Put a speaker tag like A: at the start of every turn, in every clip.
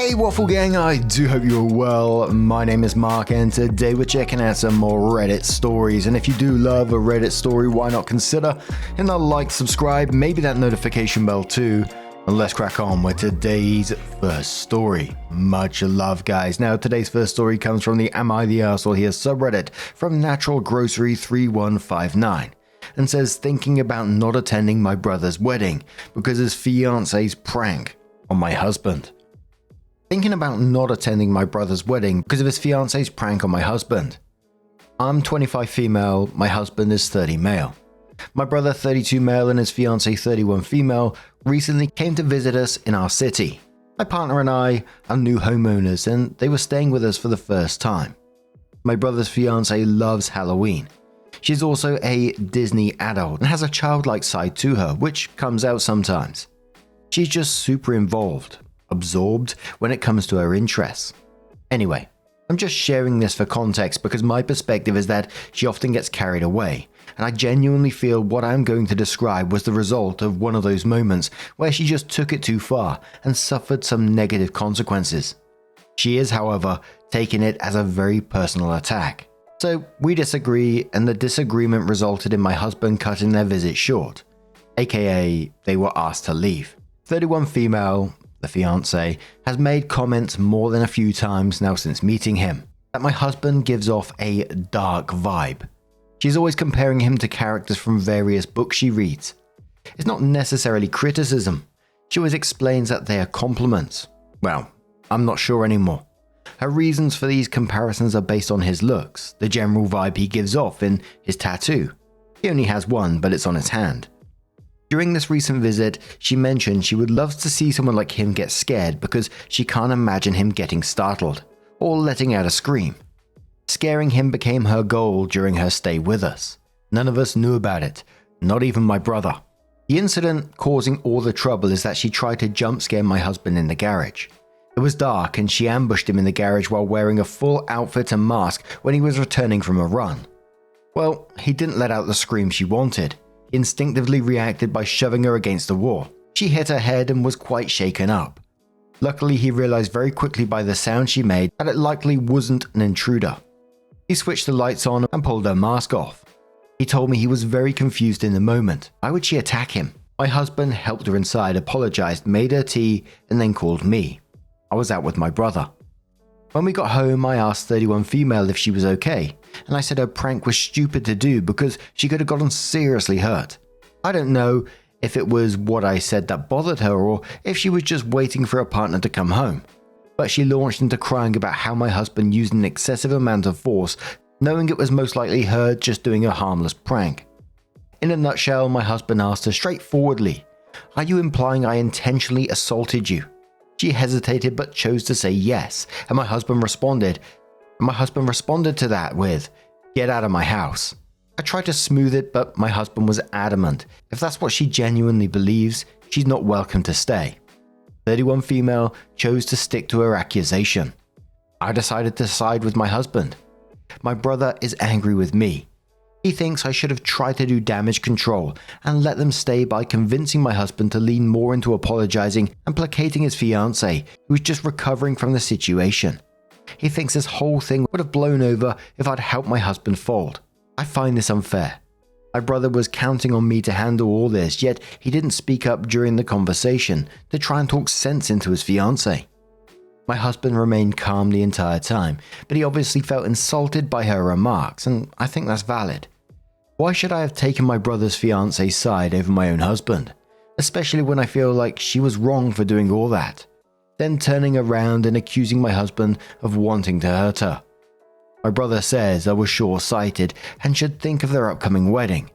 A: Hey Waffle Gang, I do hope you're well. My name is Mark and today we're checking out some more Reddit stories. And if you do love a Reddit story, why not consider hitting that like, subscribe, maybe that notification bell too. And let's crack on with today's first story. Much love, guys. Now, today's first story comes from the Am I the Arsehole Here subreddit from Natural Grocery 3159 and says, thinking about not attending my brother's wedding because his fiance's prank on my husband. Thinking about not attending my brother's wedding because of his fiance's prank on my husband. I'm 25 female, my husband is 30 male. My brother, 32 male, and his fiancée, 31 female, recently came to visit us in our city. My partner and I are new homeowners and they were staying with us for the first time. My brother's fiancée loves Halloween. She's also a Disney adult and has a childlike side to her, which comes out sometimes. She's just super involved, absorbed when it comes to her interests. Anyway, I'm just sharing this for context because my perspective is that she often gets carried away, and I genuinely feel what I'm going to describe was the result of one of those moments where she just took it too far and suffered some negative consequences. She is, however, taking it as a very personal attack. So we disagree, and the disagreement resulted in my husband cutting their visit short, aka they were asked to leave. 31 female, the fiancé, has made comments more than a few times now since meeting him that my husband gives off a dark vibe. She's always comparing him to characters from various books she reads. It's not necessarily criticism. She always explains that they are compliments. Well, I'm not sure anymore. Her reasons for these comparisons are based on his looks, the general vibe he gives off, and his tattoo. He only has one, but it's on his hand. During this recent visit, she mentioned she would love to see someone like him get scared because she can't imagine him getting startled or letting out a scream. Scaring him became her goal during her stay with us. None of us knew about it, not even my brother. The incident causing all the trouble is that she tried to jump scare my husband in the garage. It was dark and she ambushed him in the garage while wearing a full outfit and mask when he was returning from a run. Well, he didn't let out the scream she wanted. He instinctively reacted by shoving her against the wall. She hit her head and was quite shaken up. Luckily, he realized very quickly by the sound she made that it likely wasn't an intruder. He switched the lights on and pulled her mask off. He told me he was very confused in the moment. Why would she attack him? My husband helped her inside, apologized, made her tea, and then called me. I was out with my brother. When we got home, I asked 31 female if she was okay, and I said her prank was stupid to do because she could have gotten seriously hurt. I don't know if it was what I said that bothered her or if she was just waiting for her partner to come home. But she launched into crying about how my husband used an excessive amount of force, knowing it was most likely her just doing a harmless prank. In a nutshell, my husband asked her straightforwardly, "Are you implying I intentionally assaulted you?" She hesitated but chose to say yes, and my husband responded to that with, "Get out of my house." I tried to smooth it, but my husband was adamant. If that's what she genuinely believes, she's not welcome to stay. 31 female chose to stick to her accusation. I decided to side with my husband. My brother is angry with me. He thinks I should have tried to do damage control and let them stay by convincing my husband to lean more into apologizing and placating his fiancée, who was just recovering from the situation. He thinks this whole thing would have blown over if I'd helped my husband fold. I find this unfair. My brother was counting on me to handle all this, yet he didn't speak up during the conversation to try and talk sense into his fiancée. My husband remained calm the entire time, but he obviously felt insulted by her remarks, and I think that's valid. Why should I have taken my brother's fiancé's side over my own husband? Especially when I feel like she was wrong for doing all that. Then turning around and accusing my husband of wanting to hurt her. My brother says I was short-sighted and should think of their upcoming wedding,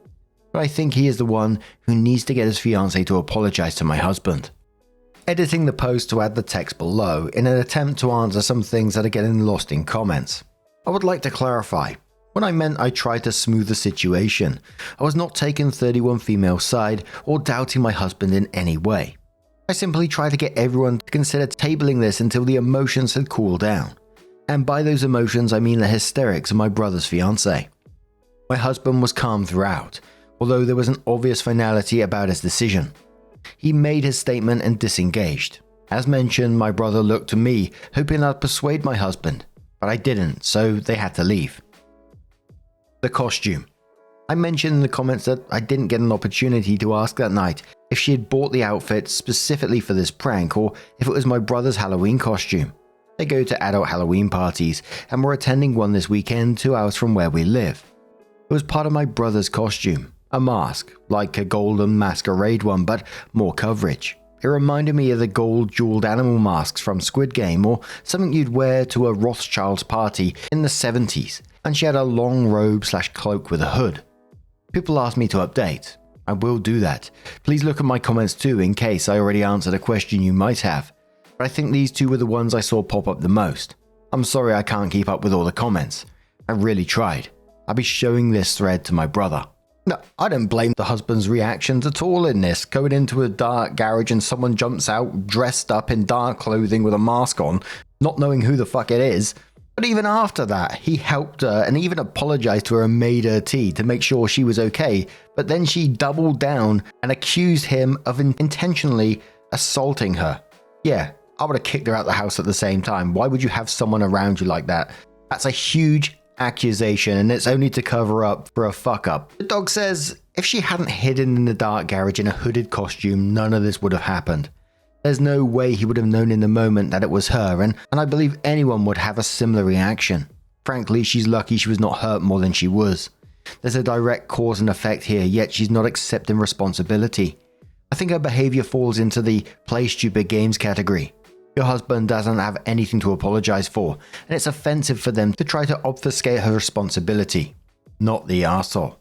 A: but I think he is the one who needs to get his fiancée to apologize to my husband. Editing the post to add the text below in an attempt to answer some things that are getting lost in comments. I would like to clarify. When I meant I tried to smooth the situation, I was not taking 31 female side or doubting my husband in any way. I simply tried to get everyone to consider tabling this until the emotions had cooled down. And by those emotions I mean the hysterics of my brother's fiancée. My husband was calm throughout, although there was an obvious finality about his decision. He made his statement and disengaged. As mentioned, my brother looked to me, hoping I'd persuade my husband, but I didn't, so they had to leave. The costume. I mentioned in the comments that I didn't get an opportunity to ask that night if she had bought the outfit specifically for this prank or if it was my brother's Halloween costume. They go to adult Halloween parties and we're attending one this weekend 2 hours from where we live. It was part of my brother's costume, a mask, like a golden masquerade one but more coverage. It reminded me of the gold jeweled animal masks from Squid Game or something you'd wear to a Rothschild's party in the 70s, and she had a long robe/cloak with a hood. People asked me to update. I will do that. Please look at my comments too in case I already answered a question you might have. But I think these two were the ones I saw pop up the most. I'm sorry I can't keep up with all the comments. I really tried. I'll be showing this thread to my brother. No, I don't blame the husband's reactions at all in this. Going into a dark garage and someone jumps out dressed up in dark clothing with a mask on, not knowing who the fuck it is. But even after that, he helped her and even apologized to her and made her tea to make sure she was okay. But then she doubled down and accused him of intentionally assaulting her. Yeah, I would have kicked her out of the house at the same time. Why would you have someone around you like that? That's a huge accusation and it's only to cover up for a fuck up. The dog says if she hadn't hidden in the dark garage in a hooded costume, none of this would have happened. There's no way he would have known in the moment that it was her, and I believe anyone would have a similar reaction. Frankly, she's lucky she was not hurt more than she was. There's a direct cause and effect here, yet she's not accepting responsibility. I think her behavior falls into the play stupid games category. Your husband doesn't have anything to apologize for, and it's offensive for them to try to obfuscate her responsibility. Not the arsehole.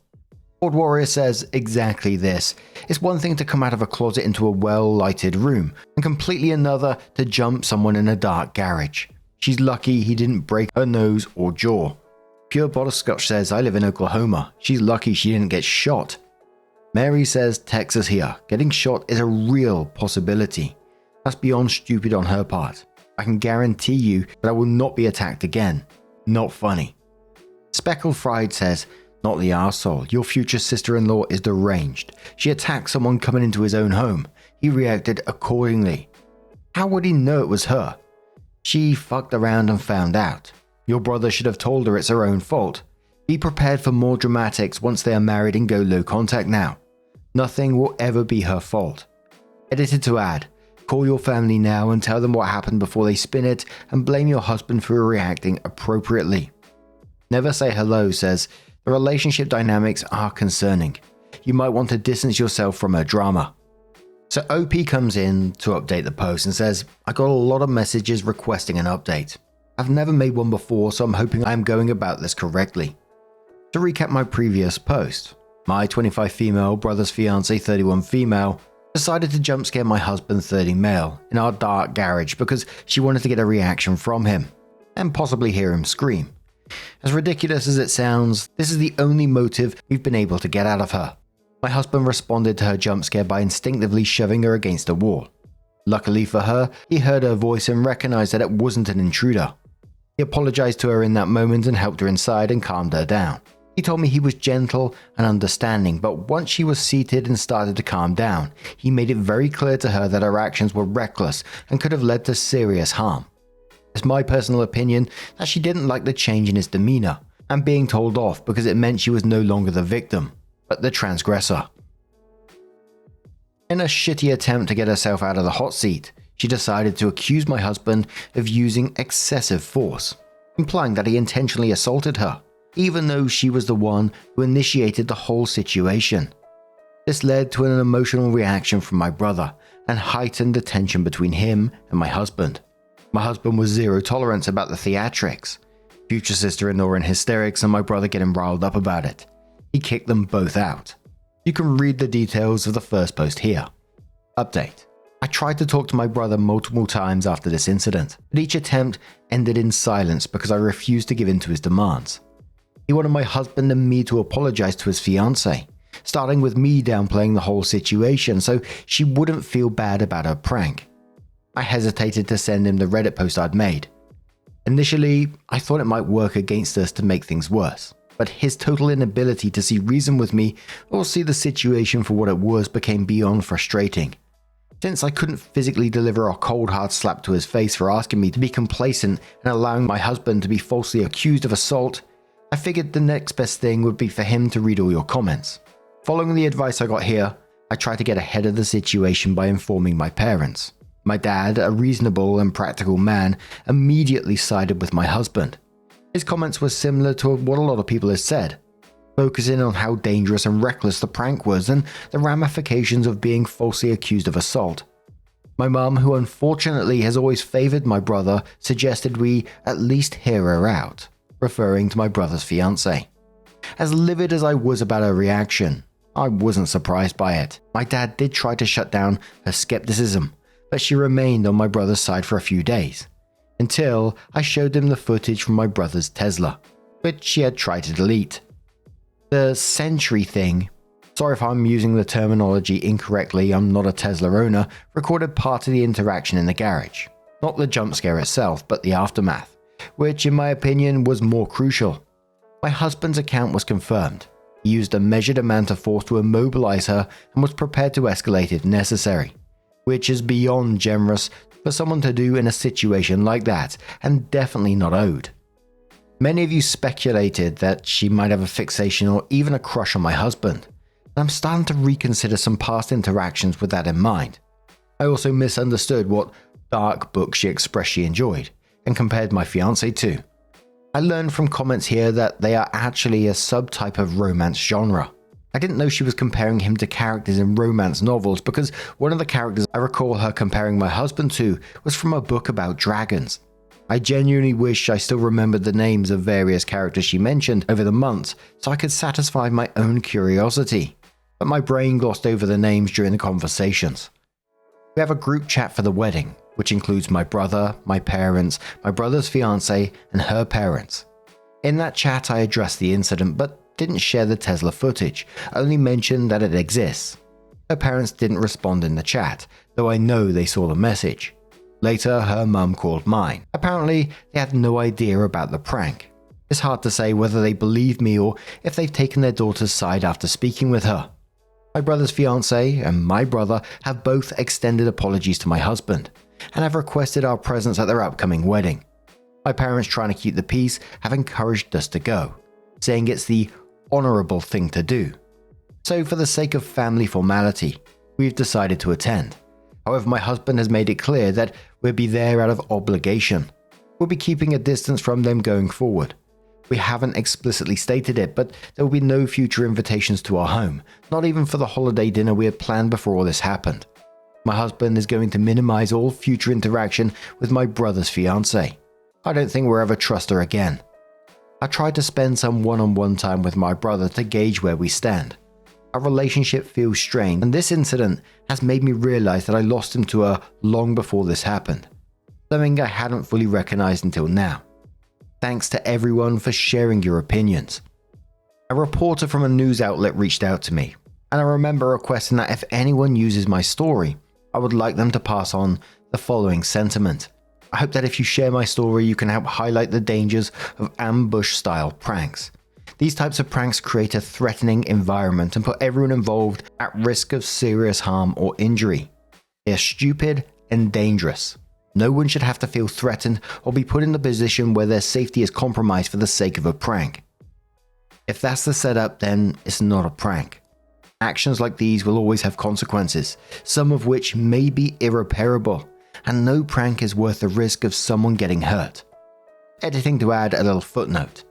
A: Old Warrior says exactly this. It's one thing to come out of a closet into a well-lighted room, and completely another to jump someone in a dark garage. She's lucky he didn't break her nose or jaw. Pure Butterscotch says, I live in Oklahoma. She's lucky she didn't get shot. Mary says, Texas here. Getting shot is a real possibility. That's beyond stupid on her part. I can guarantee you that I will not be attacked again. Not funny. Speckled Fried says, not the arsehole. Your future sister-in-law is deranged. She attacked someone coming into his own home. He reacted accordingly. How would he know it was her? She fucked around and found out. Your brother should have told her it's her own fault. Be prepared for more dramatics once they are married and go low contact now. Nothing will ever be her fault. Edited to add, call your family now and tell them what happened before they spin it and blame your husband for reacting appropriately. Never Say Hello says, the relationship dynamics are concerning. You might want to distance yourself from her drama. So OP comes in to update the post and says, I got a lot of messages requesting an update. I've never made one before, so I'm hoping I am going about this correctly. To recap my previous post, my 25 female, brother's fiancé 31 female, decided to jump scare my husband 30 male in our dark garage because she wanted to get a reaction from him and possibly hear him scream. As ridiculous as it sounds, this is the only motive we've been able to get out of her. My husband responded to her jump scare by instinctively shoving her against a wall. Luckily for her, he heard her voice and recognized that it wasn't an intruder. He apologized to her in that moment and helped her inside and calmed her down. He told me he was gentle and understanding, but once she was seated and started to calm down, he made it very clear to her that her actions were reckless and could have led to serious harm. It's my personal opinion that she didn't like the change in his demeanor and being told off because it meant she was no longer the victim, but the transgressor. In a shitty attempt to get herself out of the hot seat, she decided to accuse my husband of using excessive force, implying that he intentionally assaulted her, even though she was the one who initiated the whole situation. This led to an emotional reaction from my brother and heightened the tension between him and my husband. My husband was zero tolerance about the theatrics. Future sister-in-law in hysterics and my brother getting riled up about it. He kicked them both out. You can read the details of the first post here. Update. I tried to talk to my brother multiple times after this incident, but each attempt ended in silence because I refused to give in to his demands. He wanted my husband and me to apologize to his fiancée, starting with me downplaying the whole situation so she wouldn't feel bad about her prank. I hesitated to send him the Reddit post I'd made. Initially, I thought it might work against us to make things worse, but his total inability to see reason with me or see the situation for what it was became beyond frustrating. Since I couldn't physically deliver a cold hard slap to his face for asking me to be complacent and allowing my husband to be falsely accused of assault, I figured the next best thing would be for him to read all your comments. Following the advice I got here, I tried to get ahead of the situation by informing my parents. My dad, a reasonable and practical man, immediately sided with my husband. His comments were similar to what a lot of people have said, focusing on how dangerous and reckless the prank was and the ramifications of being falsely accused of assault. My mum, who unfortunately has always favored my brother, suggested we at least hear her out, referring to my brother's fiancée. As livid as I was about her reaction, I wasn't surprised by it. My dad did try to shut down her skepticism, but she remained on my brother's side for a few days, until I showed him the footage from my brother's Tesla, which she had tried to delete. The Sentry thing, sorry if I'm using the terminology incorrectly, I'm not a Tesla owner, recorded part of the interaction in the garage. Not the jump scare itself, but the aftermath, which in my opinion was more crucial. My husband's account was confirmed. He used a measured amount of force to immobilize her and was prepared to escalate if necessary, which is beyond generous for someone to do in a situation like that, and definitely not owed. Many of you speculated that she might have a fixation or even a crush on my husband, and I'm starting to reconsider some past interactions with that in mind. I also misunderstood what dark book she expressed she enjoyed, and compared my fiancé to. I learned from comments here that they are actually a subtype of romance genre. I didn't know she was comparing him to characters in romance novels because one of the characters I recall her comparing my husband to was from a book about dragons. I genuinely wish I still remembered the names of various characters she mentioned over the months so I could satisfy my own curiosity, but my brain glossed over the names during the conversations. We have a group chat for the wedding, which includes my brother, my parents, my brother's fiancée, and her parents. In that chat I addressed the incident but didn't share the Tesla footage, only mentioned that it exists. Her parents didn't respond in the chat, though I know they saw the message. Later, her mum called mine. Apparently, they had no idea about the prank. It's hard to say whether they believe me or if they've taken their daughter's side after speaking with her. My brother's fiancée and my brother have both extended apologies to my husband, and have requested our presence at their upcoming wedding. My parents, trying to keep the peace, have encouraged us to go, saying it's the honourable thing to do. So for the sake of family formality, we've decided to attend. However, my husband has made it clear that we'll be there out of obligation. We'll be keeping a distance from them going forward. We haven't explicitly stated it, but there will be no future invitations to our home, not even for the holiday dinner we had planned before all this happened. My husband is going to minimize all future interaction with my brother's fiancée. I don't think we'll ever trust her again. I tried to spend some one-on-one time with my brother to gauge where we stand. Our relationship feels strained, and this incident has made me realize that I lost him to her long before this happened, something I hadn't fully recognized until now. Thanks to everyone for sharing your opinions. A reporter from a news outlet reached out to me, and I remember requesting that if anyone uses my story, I would like them to pass on the following sentiment. I hope that if you share my story, you can help highlight the dangers of ambush-style pranks. These types of pranks create a threatening environment and put everyone involved at risk of serious harm or injury. They are stupid and dangerous. No one should have to feel threatened or be put in a position where their safety is compromised for the sake of a prank. If that's the setup, then it's not a prank. Actions like these will always have consequences, some of which may be irreparable, and no prank is worth the risk of someone getting hurt. Editing to add a little footnote.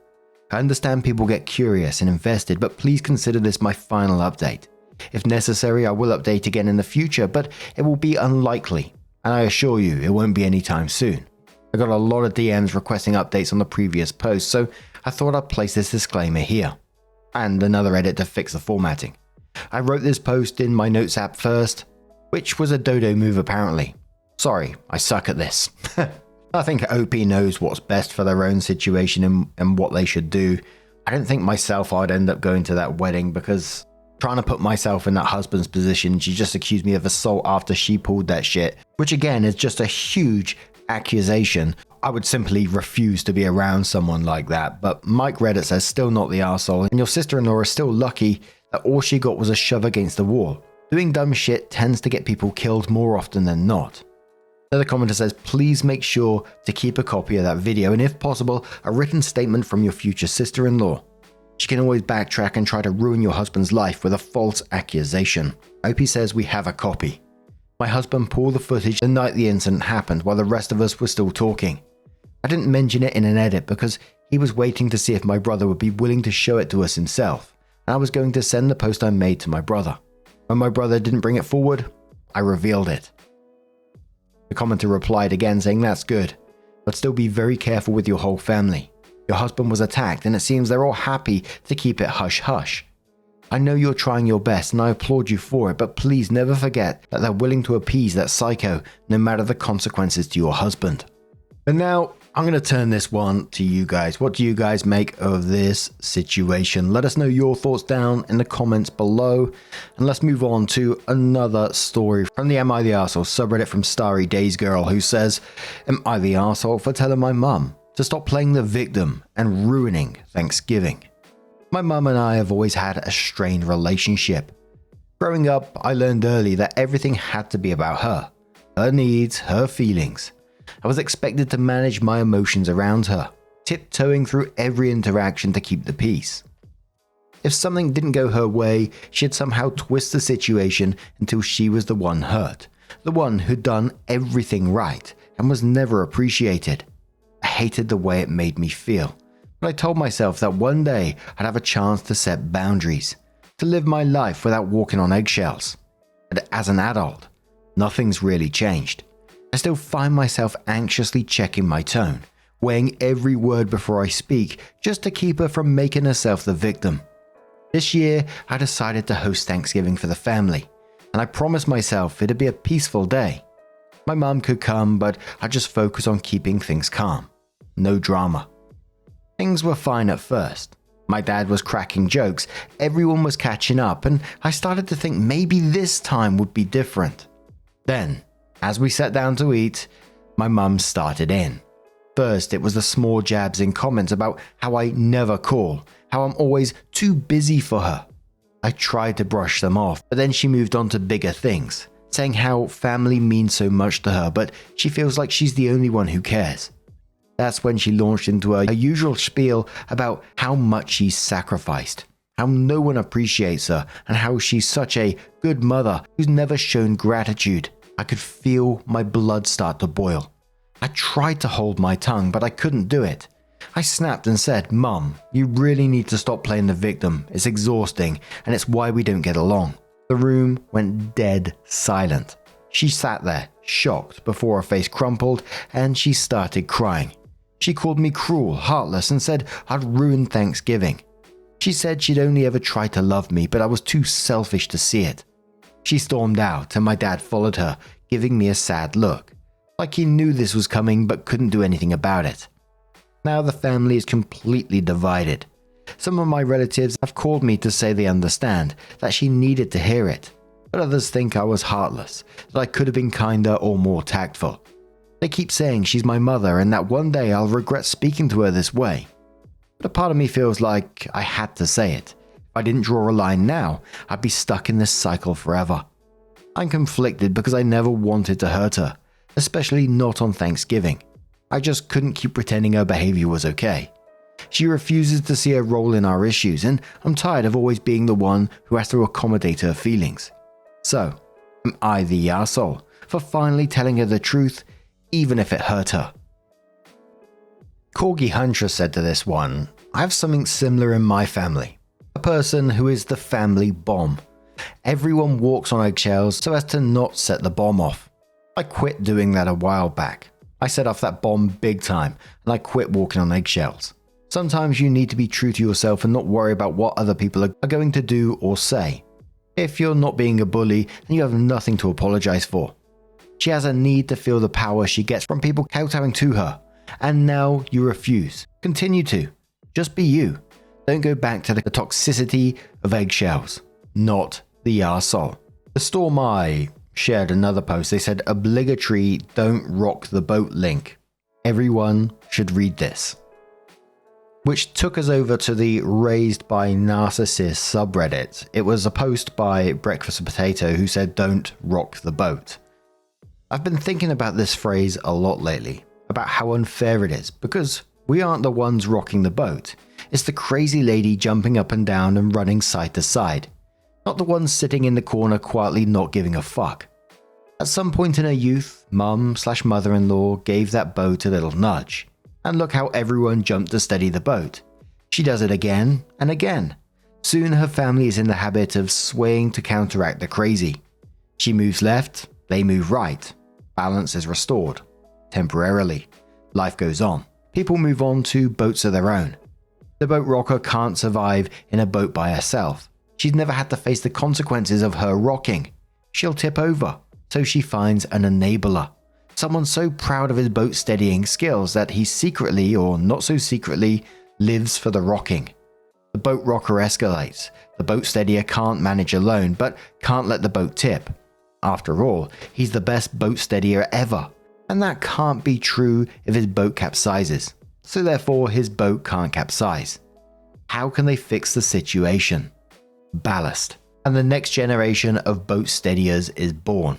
A: I understand people get curious and invested, but please consider this my final update. If necessary, I will update again in the future, but it will be unlikely, and I assure you it won't be anytime soon. I got a lot of DMs requesting updates on the previous post, so I thought I'd place this disclaimer here. And another edit to fix the formatting. I wrote this post in my notes app first, which was a dodo move apparently. Sorry, I suck at this. I think OP knows what's best for their own situation and what they should do. I don't think myself I'd end up going to that wedding because trying to put myself in that husband's position, she just accused me of assault after she pulled that shit, which again is just a huge accusation. I would simply refuse to be around someone like that. But Mike Reddit says still not the arsehole, and your sister-in-law is still lucky that all she got was a shove against the wall. Doing dumb shit tends to get people killed more often than not. Another commenter says, please make sure to keep a copy of that video and if possible, a written statement from your future sister-in-law. She can always backtrack and try to ruin your husband's life with a false accusation. OP says we have a copy. My husband pulled the footage the night the incident happened while the rest of us were still talking. I didn't mention it in an edit because he was waiting to see if my brother would be willing to show it to us himself, and I was going to send the post I made to my brother. When my brother didn't bring it forward, I revealed it. The commenter replied again saying that's good, but still be very careful with your whole family. Your husband was attacked and it seems they're all happy to keep it hush-hush. I know you're trying your best and I applaud you for it, but please never forget that they're willing to appease that psycho no matter the consequences to your husband. And now, I'm going to turn this one to you guys. What do you guys make of this situation? Let us know your thoughts down in the comments below. And let's move on to another story from the Am I the Arsehole subreddit from Starry Days Girl, who says, am I the arsehole for telling my mum to stop playing the victim and ruining Thanksgiving? My mum and I have always had a strained relationship. Growing up, I learned early that everything had to be about her needs, her feelings. I was expected to manage my emotions around her, tiptoeing through every interaction to keep the peace. If something didn't go her way, she'd somehow twist the situation until she was the one hurt, the one who'd done everything right and was never appreciated. I hated the way it made me feel, but I told myself that one day I'd have a chance to set boundaries, to live my life without walking on eggshells. But as an adult, nothing's really changed. I still find myself anxiously checking my tone, weighing every word before I speak just to keep her from making herself the victim. This year, I decided to host Thanksgiving for the family, and I promised myself it'd be a peaceful day. My mum could come, but I'd just focus on keeping things calm. No drama. Things were fine at first. My dad was cracking jokes, everyone was catching up, and I started to think maybe this time would be different. Then, as we sat down to eat, my mum started in. First, it was the small jabs in comments about how I never call, how I'm always too busy for her. I tried to brush them off, but then she moved on to bigger things, saying how family means so much to her, but she feels like she's the only one who cares. That's when she launched into her usual spiel about how much she's sacrificed, how no one appreciates her, and how she's such a good mother who's never shown gratitude. I could feel my blood start to boil. I tried to hold my tongue, but I couldn't do it. I snapped and said, Mum, you really need to stop playing the victim. It's exhausting, and it's why we don't get along. The room went dead silent. She sat there, shocked, before her face crumpled, and she started crying. She called me cruel, heartless, and said I'd ruined Thanksgiving. She said she'd only ever tried to love me, but I was too selfish to see it. She stormed out, and my dad followed her, giving me a sad look, like he knew this was coming but couldn't do anything about it. Now the family is completely divided. Some of my relatives have called me to say they understand, that she needed to hear it, but others think I was heartless, that I could have been kinder or more tactful. They keep saying she's my mother and that one day I'll regret speaking to her this way. But a part of me feels like I had to say it. If I didn't draw a line now, I'd be stuck in this cycle forever. I'm conflicted because I never wanted to hurt her, especially not on Thanksgiving. I just couldn't keep pretending her behavior was okay. She refuses to see a role in our issues, and I'm tired of always being the one who has to accommodate her feelings. So, am I the arsehole for finally telling her the truth, even if it hurt her? Corgi Huntress said to this one, I have something similar in my family. A person who is the family bomb. Everyone walks on eggshells so as to not set the bomb off. I quit doing that a while back. I set off that bomb big time, and I quit walking on eggshells. Sometimes you need to be true to yourself and not worry about what other people are going to do or say. If you're not being a bully, then you have nothing to apologize for. She has a need to feel the power she gets from people kowtowing to her, and now you refuse. Continue to. Just be you. Don't go back to the toxicity of eggshells. Not the arsehole. The Storm Eye shared another post. They said, obligatory don't rock the boat link. Everyone should read this. Which took us over to the Raised by Narcissists subreddit. It was a post by Breakfast Potato who said, "Don't rock the boat." I've been thinking about this phrase a lot lately, about how unfair it is, because we aren't the ones rocking the boat. It's the crazy lady jumping up and down and running side to side, not the one sitting in the corner quietly not giving a fuck. At some point in her youth, mum/mother-in-law gave that boat a little nudge. And look how everyone jumped to steady the boat. She does it again and again. Soon her family is in the habit of swaying to counteract the crazy. She moves left, they move right. Balance is restored. Temporarily. Life goes on. People move on to boats of their own. The boat rocker can't survive in a boat by herself. She's never had to face the consequences of her rocking. She'll tip over, so she finds an enabler. Someone so proud of his boat steadying skills that he secretly, or not so secretly, lives for the rocking. The boat rocker escalates. The boat steadier can't manage alone, but can't let the boat tip. After all, he's the best boat steadier ever, and that can't be true if his boat capsizes. So therefore, his boat can't capsize. How can they fix the situation? Ballast. And the next generation of boat steadiers is born.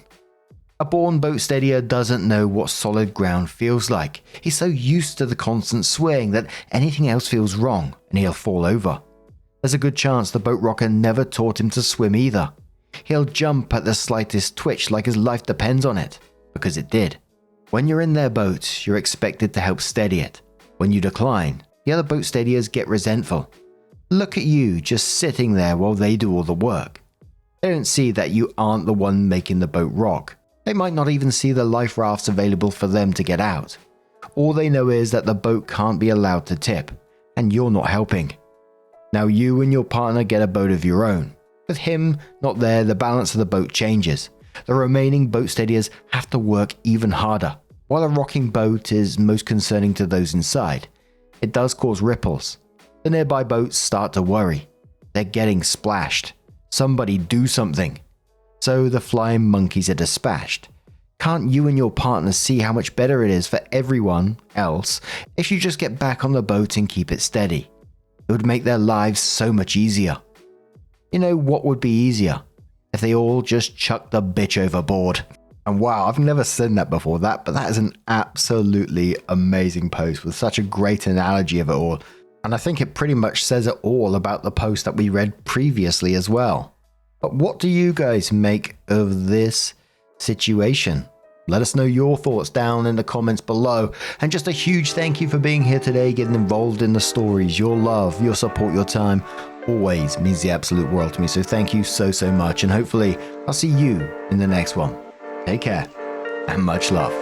A: A born boat steadier doesn't know what solid ground feels like. He's so used to the constant swaying that anything else feels wrong and he'll fall over. There's a good chance the boat rocker never taught him to swim either. He'll jump at the slightest twitch like his life depends on it, because it did. When you're in their boat, you're expected to help steady it. When you decline, the other boat steadiers get resentful. Look at you just sitting there while they do all the work. They don't see that you aren't the one making the boat rock. They might not even see the life rafts available for them to get out. All they know is that the boat can't be allowed to tip, and you're not helping. Now you and your partner get a boat of your own. With him not there, the balance of the boat changes. The remaining boat steadiers have to work even harder. While a rocking boat is most concerning to those inside, it does cause ripples. The nearby boats start to worry. They're getting splashed. Somebody do something. So the flying monkeys are dispatched. Can't you and your partner see how much better it is for everyone else if you just get back on the boat and keep it steady? It would make their lives so much easier. You know what would be easier? If they all just chucked the bitch overboard. And wow, I've never seen that before, but that is an absolutely amazing post with such a great analogy of it all. And I think it pretty much says it all about the post that we read previously as well. But what do you guys make of this situation? Let us know your thoughts down in the comments below. And just a huge thank you for being here today, getting involved in the stories. Your love, your support, your time always means the absolute world to me. So thank you so much. And hopefully I'll see you in the next one. Take care and much love.